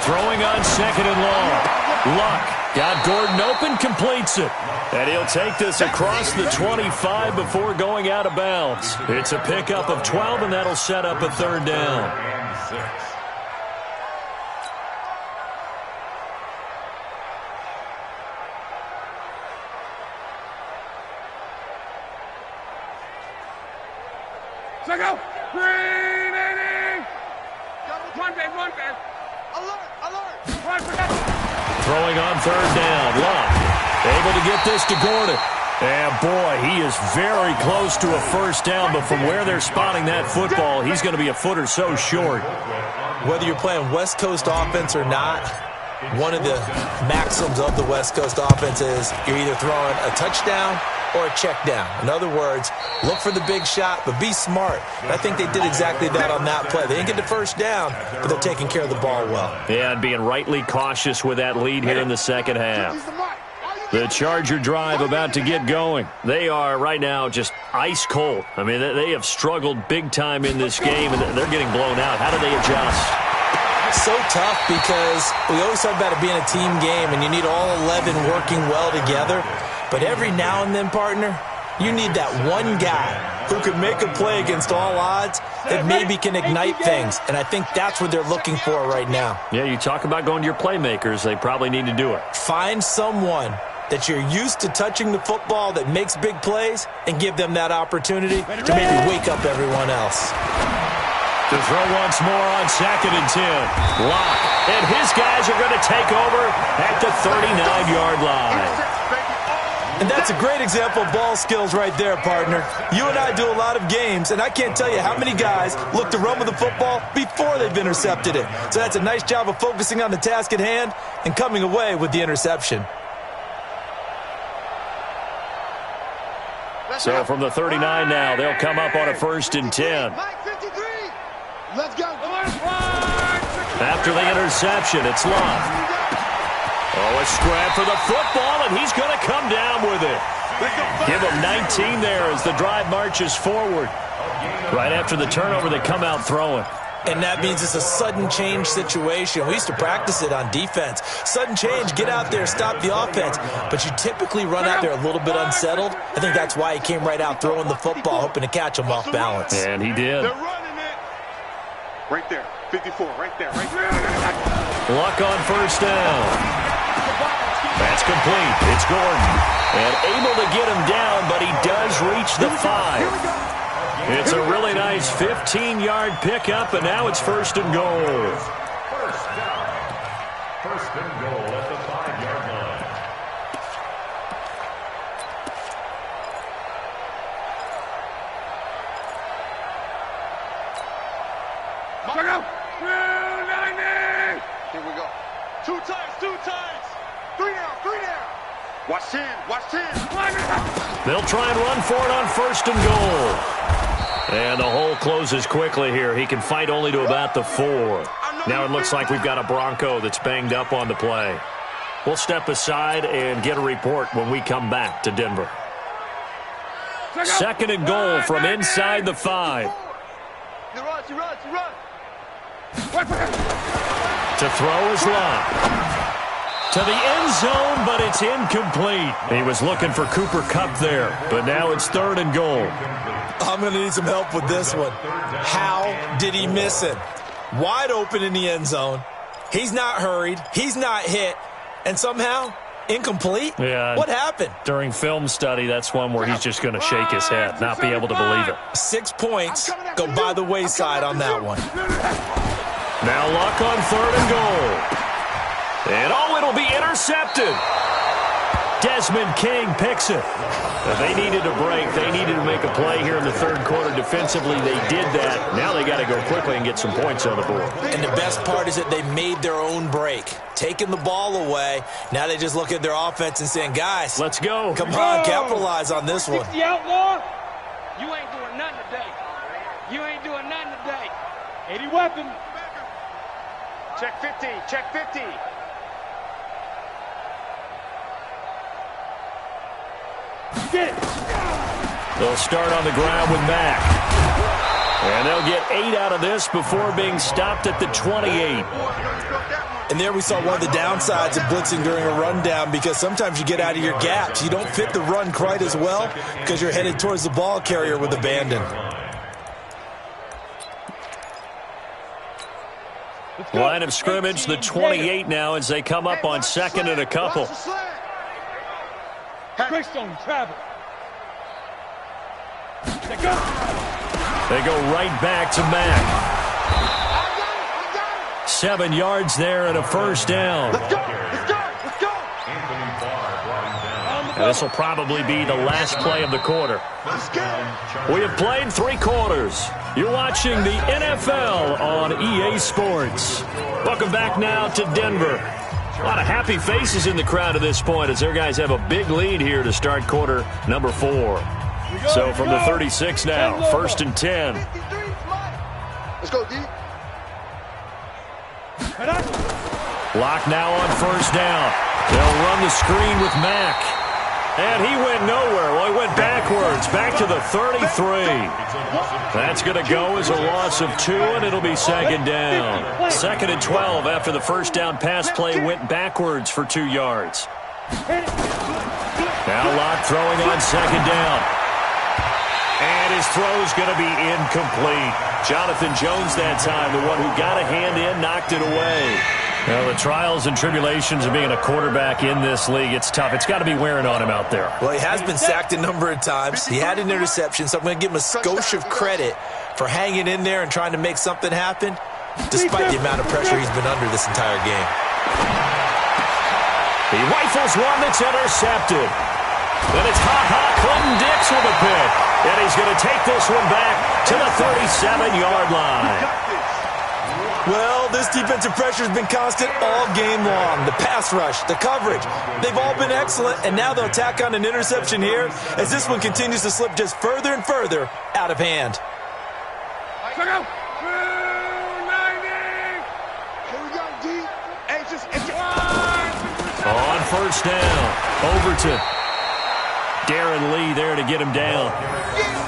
Throwing on 2nd and long. Luck got Gordon open, completes it. And he'll take this across the 25 before going out of bounds. It's a pickup of 12, and that'll set up a 3rd down. So go. Green, 80. Run, babe. Alert. Throwing on 3rd down. Luck able to get this to Gordon. And, boy, he is very close to a 1st down, but from where they're spotting that football, he's going to be a foot or so short. Whether you're playing West Coast offense or not, one of the maxims of the West Coast offense is you're either throwing a touchdown or a check down. In other words, look for the big shot, but be smart. And I think they did exactly that on that play. They didn't get the 1st down, but they're taking care of the ball well. Yeah, and being rightly cautious with that lead here in the 2nd half. The Charger drive about to get going. They are right now just ice cold. I mean, they have struggled big time in this game, and they're getting blown out. How do they adjust? So tough because we always talk about it being a team game, and you need all 11 working well together. But every now and then, partner, you need that one guy who can make a play against all odds that maybe can ignite things. And I think that's what they're looking for right now. Yeah, you talk about going to your playmakers. They probably need to do it. Find someone that you're used to touching the football that makes big plays and give them that opportunity to maybe wake up everyone else. To throw once more on 2nd and 10. Lock. And his guys are going to take over at the 39-yard line. And that's a great example of ball skills right there, partner. You and I do a lot of games, and I can't tell you how many guys look to run with the football before they've intercepted it. So that's a nice job of focusing on the task at hand and coming away with the interception. So from the 39 now, they'll come up on a 1st and 10. Let's go. After the interception, it's Love. Oh, a scrap for the football, and he's going to come down with it. Give him 19 there as the drive marches forward. Right after the turnover, they come out throwing. And that means it's a sudden change situation. We used to practice it on defense. Sudden change, get out there, stop the offense. But you typically run out there a little bit unsettled. I think that's why he came right out throwing the football, hoping to catch him off balance. And he did. They're running it. Right there. 54. Right there. Right there. Luck on 1st down. That's complete. It's Gordon. And able to get him down, but he does reach the 5. It's a really nice 15-yard pickup, and now it's 1st and goal. First down. 1st and goal at the 5-yard line. Here we go. 2 times. 2 times. 3 down. 3 down. Watch 10. Watch 10. They'll try and run for it on 1st and goal. And the hole closes quickly here. He can fight only to about the 4. Now it looks like we've got a Bronco that's banged up on the play. We'll step aside and get a report when we come back to Denver. 2nd and goal from inside the 5. He runs. He runs. He runs. To throw is Love. To the end zone, but it's incomplete. He was looking for Cooper Kupp there, but now it's 3rd and goal. I'm going to need some help with this one. How did he miss it? Wide open in the end zone. He's not hurried. He's not hit. And somehow, incomplete? Yeah. What happened? During film study, that's one where he's just going to shake his head, not be able to believe it. 6 points go by the wayside on that one. Now Luck on 3rd and goal. And it'll be intercepted. Desmond King picks it. But they needed a break. They needed to make a play here in the 3rd quarter. Defensively, they did that. Now they got to go quickly and get some points on the board. And the best part is that they made their own break. Taking the ball away. Now they just look at their offense and saying, guys, let's go. Come on, capitalize on this one. The outlaw. You ain't doing nothing today. You ain't doing nothing today. 80 weapon. Check 50. Check 50. Get it. They'll start on the ground with Mack. And they'll get 8 out of this before being stopped at the 28. And there we saw one of the downsides of blitzing during a rundown, because sometimes you get out of your gaps. You don't fit the run quite as well because you're headed towards the ball carrier with abandon. Line of scrimmage, the 28 now as they come up on 2nd and a couple. Greystone travel. They go right back to Mack. 7 yards there and a 1st down. Let's go. Let's go. Let's go. And this will probably be the last play of the quarter. We have played 3 quarters. You're watching the NFL on EA Sports. Welcome back now to Denver. A lot of happy faces in the crowd at this point as their guys have a big lead here to start quarter number 4. So from the 36 now, 1st and 10. Let's go, D. Lock now on 1st down. They'll run the screen with Mack. And he went nowhere. Well, he went backwards, back to the 33. That's going to go as a loss of 2, and it'll be 2nd down. 2nd and 12 after the 1st down pass play went backwards for 2 yards. Now Lock throwing on 2nd down. And his throw's going to be incomplete. Jonathan Jones that time, the one who got a hand in, knocked it away. Well, the trials and tribulations of being a quarterback in this league, it's tough. It's got to be wearing on him out there. Well, he has been sacked a number of times. He had an interception, so I'm going to give him a skosh of credit for hanging in there and trying to make something happen, despite the amount of pressure he's been under this entire game. He rifles one that's intercepted. Then it's Clinton-Dix with a pick. And he's going to take this one back to the 37-yard line. Well, this defensive pressure has been constant all game long. The pass rush, the coverage, they've all been excellent, and now they'll tack on an interception here as this one continues to slip just further and further out of hand. Check out. 290. Here we go, D. Hey, just on first down, Overton. Darren Lee there to get him down.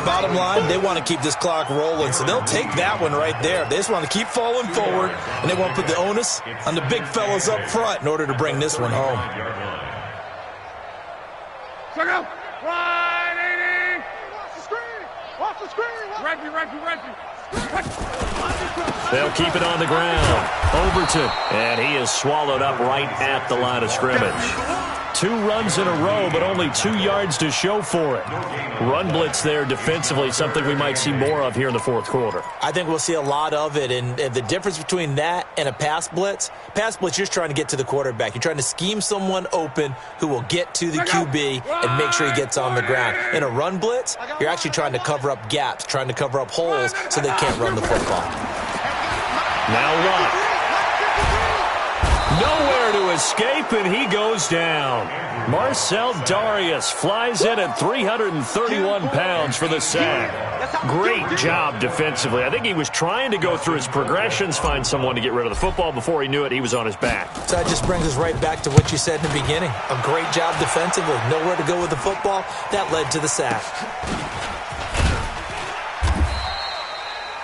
Bottom line, they want to keep this clock rolling, so they'll take that one right there. They just want to keep falling forward, and they want to put the onus on the big fellas up front in order to bring this one home. Check out. 180. Watch the screen. Watch the screen. Reggie. They'll keep it on the ground. Overton, and he is swallowed up right at the line of scrimmage. 2 runs in a row, but only 2 yards to show for it. Run blitz there defensively, something we might see more of here in the fourth quarter. I think we'll see a lot of it, and the difference between that and a pass blitz, you're just trying to get to the quarterback. You're trying to scheme someone open who will get to the QB and make sure he gets on the ground. In a run blitz, you're actually trying to cover up gaps, trying to cover up holes so they can't run the football. Now what? Nowhere to escape, and he goes down. Marcel Darius flies in at 331 pounds for the sack. Great job defensively. I think he was trying to go through his progressions, find someone to get rid of the football. Before he knew it, he was on his back. So that just brings us right back to what you said in the beginning. A great job defensively. Nowhere to go with the football. That led to the sack.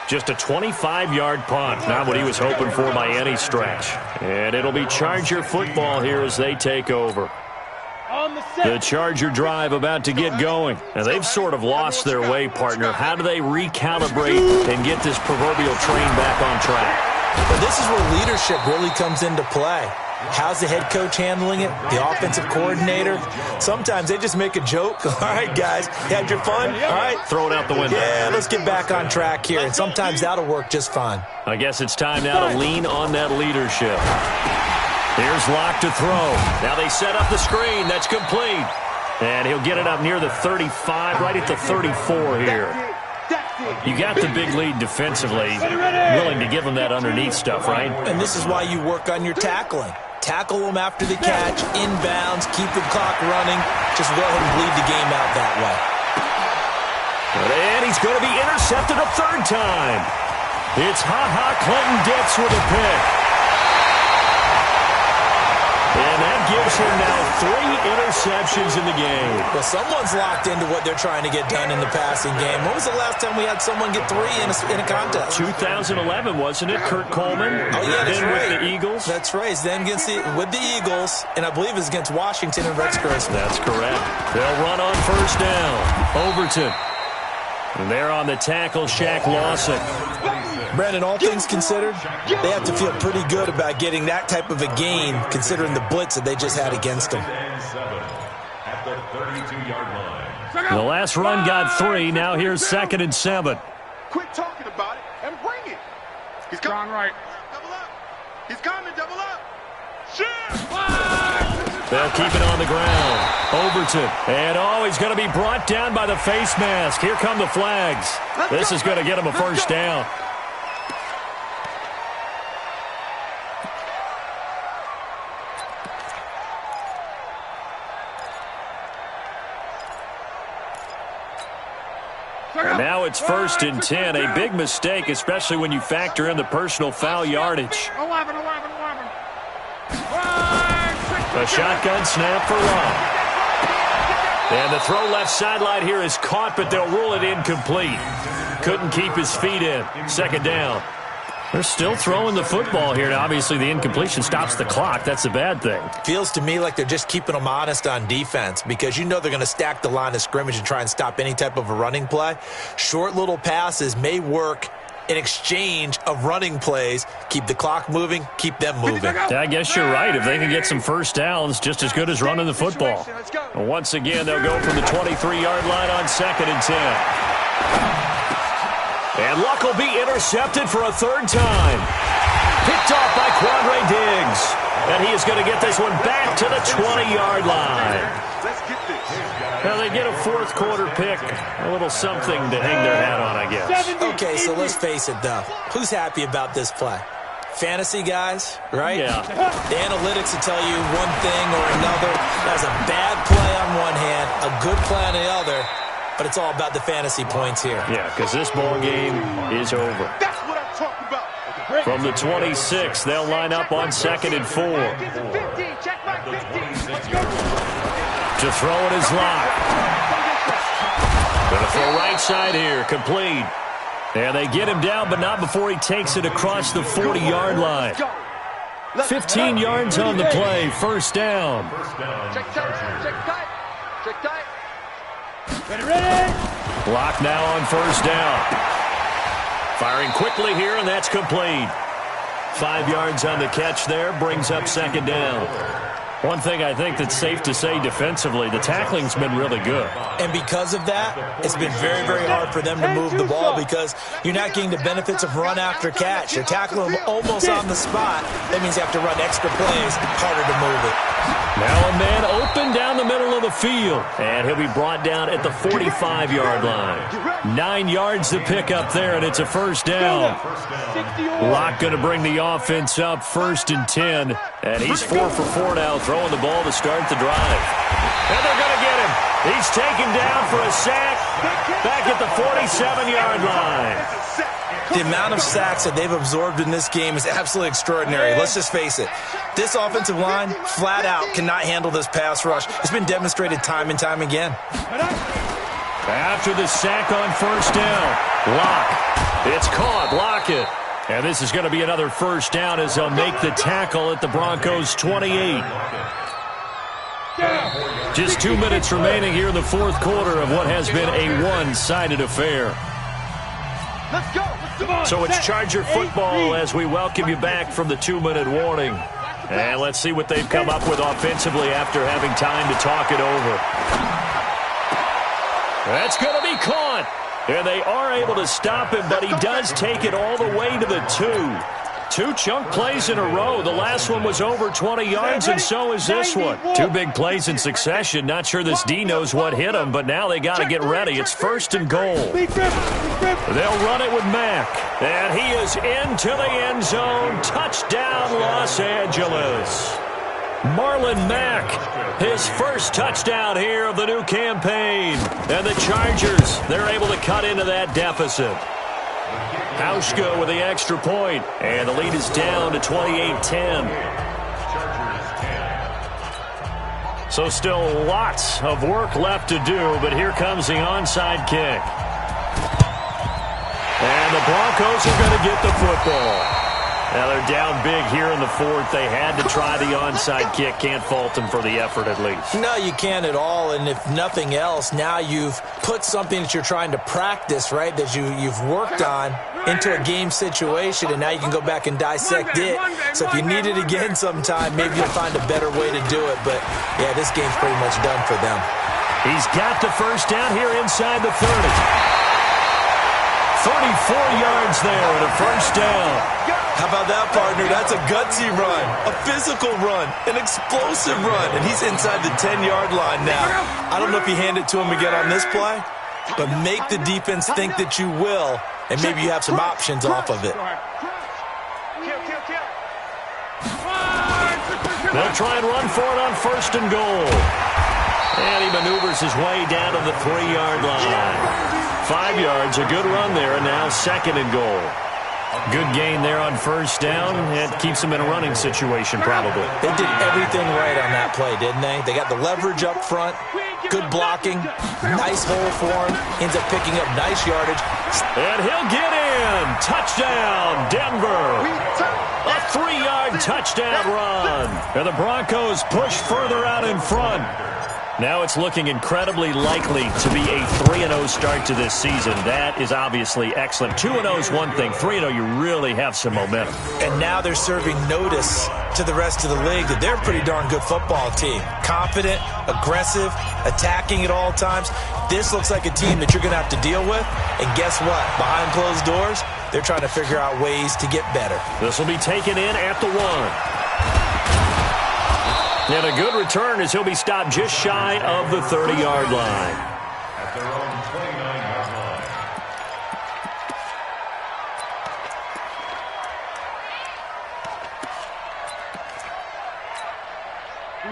Just a 25-yard punt, not what he was hoping for by any stretch. And it'll be Charger football here as they take over. The Charger drive about to get going. And they've sort of lost their way, partner. How do they recalibrate and get this proverbial train back on track? But this is where leadership really comes into play. How's the head coach handling it? The offensive coordinator? Sometimes they just make a joke. All right, guys, you had your fun? All right. Throw it out the window. Yeah, let's get back on track here. And sometimes that'll work just fine. I guess it's time now to lean on that leadership. Here's Locke to throw. Now they set up the screen. That's complete. And he'll get it up near the 35, right at the 34 here. You got the big lead defensively. Willing to give them that underneath stuff, right? And this is why you work on your tackling. Tackle them after the catch, inbounds, keep the clock running. Just go ahead and bleed the game out that way. And he's going to be intercepted a 3rd time. It's Clinton-Dix with a pick. And that gives him now 3 interceptions in the game. Well, someone's locked into what they're trying to get done in the passing game. When was the last time we had someone get 3 in a contest? 2011, wasn't it? Kurt Coleman. Oh, yeah, that's right. With the Eagles. That's right. Then with the Eagles, and I believe it's against Washington and Rex Grossman. That's correct. They'll run on first down. Overton. And they're on the tackle, Shaq Lawson. Brandon, all things considered, they have to feel pretty good about getting that type of a gain, considering the blitz that they just had against them. The last run got 3. Now here's 2nd and 7. Quit talking about it and bring it. He's coming right. Double up. He's coming. Double up. They'll keep it on the ground. Overton. And, he's going to be brought down by the face mask. Here come the flags. This is going to get him a first down. And now it's 1st and 10. A big mistake, especially when you factor in the personal foul yardage. 11. A shotgun snap for Locke. And the throw left sideline here is caught, but they'll rule it incomplete. Couldn't keep his feet in. 2nd down. They're still throwing the football here. Now, obviously, the incompletion stops the clock. That's a bad thing. Feels to me like they're just keeping them honest on defense because you know they're going to stack the line of scrimmage and try and stop any type of a running play. Short little passes may work in exchange of running plays. Keep the clock moving, keep them moving. I guess you're right. If they can get some first downs, just as good as running the football. Once again, they'll go from the 23-yard line on 2nd and 10. And Luck will be intercepted for a 3rd time. Picked off by Quandre Diggs. And he is going to get this one back to the 20-yard line. Now they get a 4th quarter pick. A little something to hang their hat on, I guess. Okay, so let's face it, though. Who's happy about this play? Fantasy guys, right? Yeah. The analytics will tell you one thing or another. That's a bad play on one hand, a good play on the other. But it's all about the fantasy points here. Yeah, because this ball game is over. That's what I'm talking about. From the 26, they'll line up on 2nd and 4. Check back 15. Let's go. To throw it is Locke. Going to throw right side here, complete. And they get him down, but not before he takes it across the 40-yard line. 15 yards on the play, 1st down. Check tight. Check tight. Check tight. Ready? Locke now on 1st down. Firing quickly here, and that's complete. 5 yards on the catch there, brings up 2nd down. One thing I think that's safe to say defensively, the tackling's been really good. And because of that, it's been very, very hard for them to move the ball because you're not getting the benefits of run after catch. You're tackling them almost on the spot. That means you have to run extra plays, harder to move it. Now a man open down the middle of the field. And he'll be brought down at the 45-yard line. 9 yards to pick up there, and it's a 1st down. Locke going to bring the offense up 1st and 10. And he's 4 for 4 now, throwing the ball to start the drive. And they're going to get him. He's taken down for a sack back at the 47-yard line. The amount of sacks that they've absorbed in this game is absolutely extraordinary. Let's just face it. This offensive line, flat out, cannot handle this pass rush. It's been demonstrated time and time again. After the sack on 1st down, Locke. It's caught. Lock it. And this is going to be another 1st down as they'll make the tackle at the Broncos' 28. Just 2 minutes remaining here in the 4th quarter of what has been a one-sided affair. Let's go. So it's Charger football as we welcome you back from the 2-minute warning. And let's see what they've come up with offensively after having time to talk it over. That's going to be caught. And they are able to stop him, but he does take it all the way to the 2. 2 chunk plays in a row. The last one was over 20 yards, and so is this one. 2 big plays in succession. Not sure this D knows what hit him, but now they got to get ready. It's 1st and goal. They'll run it with Mack. And he is into the end zone. Touchdown, Los Angeles. Marlon Mack, his 1st touchdown here of the new campaign. And the Chargers, they're able to cut into that deficit. Hauschka with the extra point, and the lead is down to 28-10. So still lots of work left to do, but here comes the onside kick. And the Broncos are going to get the football. Now they're down big here in the 4th. They had to try the onside kick. Can't fault them for the effort at least. No, you can't at all. And if nothing else, now you've put something that you're trying to practice, right, that you've worked on into a game situation, and now you can go back and dissect it. So if you need it again sometime, maybe you'll find a better way to do it. But, yeah, this game's pretty much done for them. He's got the 1st down here inside the 30. 34 yards there and a 1st down. How about that, partner? That's a gutsy run, a physical run, an explosive run, and he's inside the 10-yard line now. I don't know if you hand it to him again on this play, but make the defense think that you will, and maybe you have some options off of it. They'll try and run for it on 1st and goal. And he maneuvers his way down to the 3-yard line. 5 yards, a good run there, and now 2nd and goal. Good gain there on 1st down. It keeps them in a running situation, probably. They did everything right on that play, didn't they? They got the leverage up front. Good blocking. Nice hole for him. Ends up picking up nice yardage. And he'll get in. Touchdown, Denver. A 3-yard touchdown run. And the Broncos push further out in front. Now it's looking incredibly likely to be a 3-0 start to this season. That is obviously excellent. 2-0 is one thing. 3-0, you really have some momentum. And now they're serving notice to the rest of the league that they're a pretty darn good football team. Confident, aggressive, attacking at all times. This looks like a team that you're going to have to deal with. And guess what? Behind closed doors, they're trying to figure out ways to get better. This will be taken in at the 1. And a good return as he'll be stopped just shy of the 30-yard line. At their own 29-yard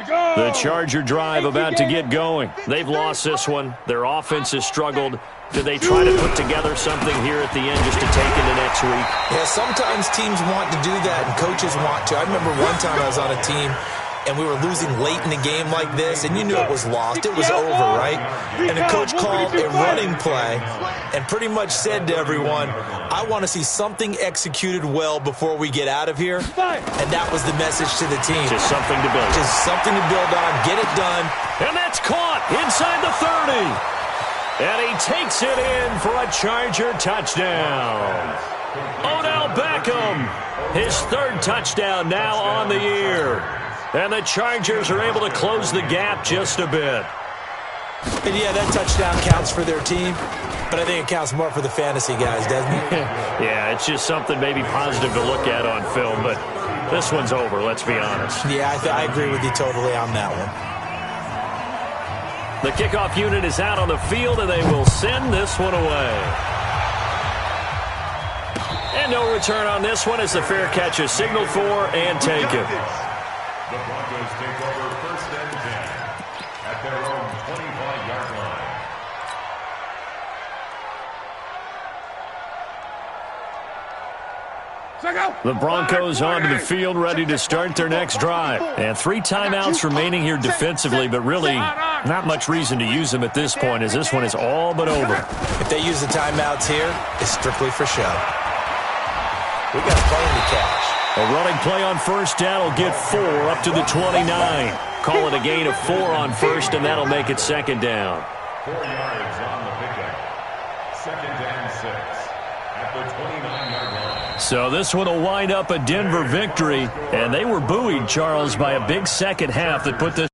line. The Charger drive about to get going. They've lost this one. Their offense has struggled. Do they try to put together something here at the end just to take into next week? Yeah, sometimes teams want to do that and coaches want to. I remember one time I was on a team and we were losing late in a game like this, and you knew it was lost. It was over, right? And the coach called a running play and pretty much said to everyone, I want to see something executed well before we get out of here. And that was the message to the team. Just something to build. Just something to build on. Get it done. And that's caught inside the 30. And he takes it in for a Charger touchdown. Odell Beckham, his 3rd touchdown now on the year. And the Chargers are able to close the gap just a bit. And yeah, that touchdown counts for their team, but I think it counts more for the fantasy guys, doesn't it? Yeah, it's just something maybe positive to look at on film, but this one's over, let's be honest. Yeah, I agree with you totally on that one. The kickoff unit is out on the field, and they will send this one away. And no return on this one as the fair catch is signaled for and taken. The Broncos take over 1st and 10 at their own 25-yard line. The Broncos onto the field ready to start their next drive. And 3 timeouts remaining here defensively, but really not much reason to use them at this point as this one is all but over. If they use the timeouts here, it's strictly for show. We got plenty to catch. A running play on 1st down will get 4 up to the 29. Call it a gain of 4 on 1st, and that'll make it 2nd down. 4 yards on the pickup. 2nd and 6 at the 29-yard line. So this one will wind up a Denver victory, and they were buoyed, Charles, by a big second half that put this